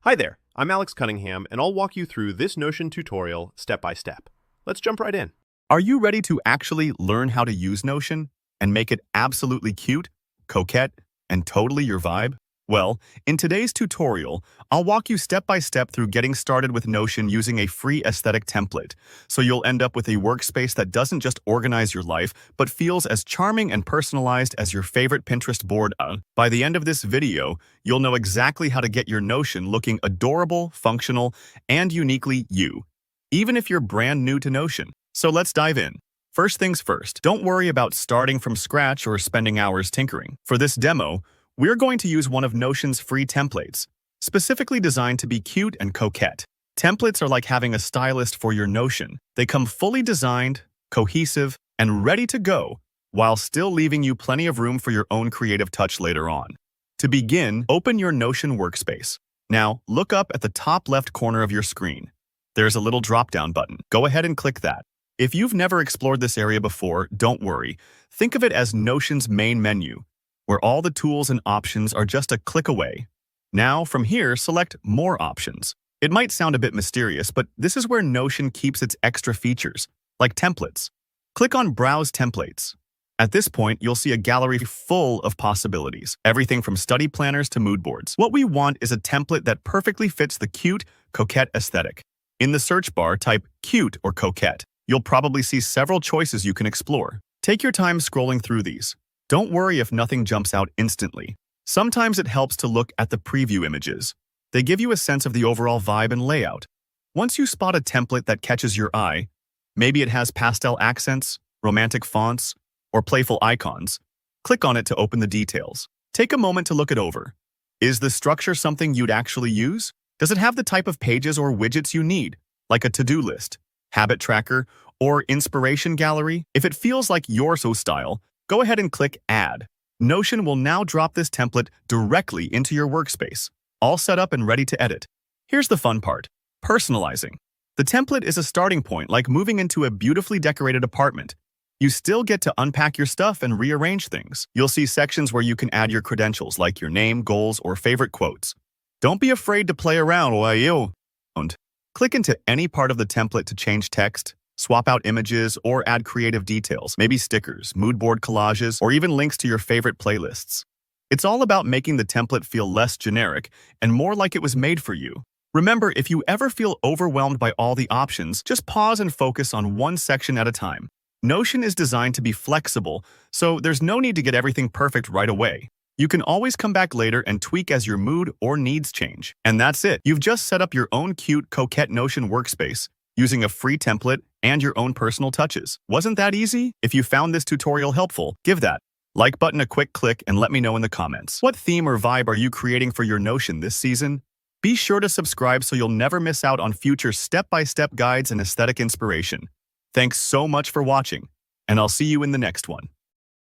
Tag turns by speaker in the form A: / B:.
A: Hi there, I'm Alex Cunningham, and I'll walk you through this Notion tutorial step by step. Let's jump right in.
B: Are you ready to actually learn how to use Notion and make it absolutely cute, coquette, and totally your vibe? Well, in today's tutorial, I'll walk you step by step through getting started with Notion using a free aesthetic template, so you'll end up with a workspace that doesn't just organize your life, but feels as charming and personalized as your favorite Pinterest board. By the end of this video, you'll know exactly how to get your Notion looking adorable, functional, and uniquely you, even if you're brand new to Notion. So let's dive in. First things first, don't worry about starting from scratch or spending hours tinkering. For this demo, we're going to use one of Notion's free templates, specifically designed to be cute and coquette. Templates are like having a stylist for your Notion. They come fully designed, cohesive, and ready to go, while still leaving you plenty of room for your own creative touch later on. To begin, open your Notion workspace. Now, look up at the top left corner of your screen. There's a little drop-down button. Go ahead and click that. If you've never explored this area before, don't worry. Think of it as Notion's main menu, where all the tools and options are just a click away. Now, from here, select More Options. It might sound a bit mysterious, but this is where Notion keeps its extra features, like templates. Click on Browse Templates. At this point, you'll see a gallery full of possibilities, everything from study planners to mood boards. What we want is a template that perfectly fits the cute, coquette aesthetic. In the search bar, type cute or coquette. You'll probably see several choices you can explore. Take your time scrolling through these. Don't worry if nothing jumps out instantly. Sometimes it helps to look at the preview images. They give you a sense of the overall vibe and layout. Once you spot a template that catches your eye, maybe it has pastel accents, romantic fonts, or playful icons, click on it to open the details. Take a moment to look it over. Is the structure something you'd actually use? Does it have the type of pages or widgets you need, like a to-do list, habit tracker, or inspiration gallery? If it feels like your style, go ahead and click Add. Notion will now drop this template directly into your workspace, all set up and ready to edit. Here's the fun part: personalizing. The template is a starting point, like moving into a beautifully decorated apartment. You still get to unpack your stuff and rearrange things. You'll see sections where you can add your credentials, like your name, goals, or favorite quotes. Don't be afraid to play around while you click into any part of the template to change text, swap out images, or add creative details, maybe stickers, mood board collages, or even links to your favorite playlists. It's all about making the template feel less generic and more like it was made for you. Remember, if you ever feel overwhelmed by all the options, just pause and focus on one section at a time. Notion is designed to be flexible, so there's no need to get everything perfect right away. You can always come back later and tweak as your mood or needs change. And that's it. You've just set up your own cute, coquette Notion workspace using a free template and your own personal touches. Wasn't that easy? If you found this tutorial helpful, give that like button a quick click and let me know in the comments. What theme or vibe are you creating for your Notion this season? Be sure to subscribe so you'll never miss out on future step-by-step guides and aesthetic inspiration. Thanks so much for watching, and I'll see you in the next one.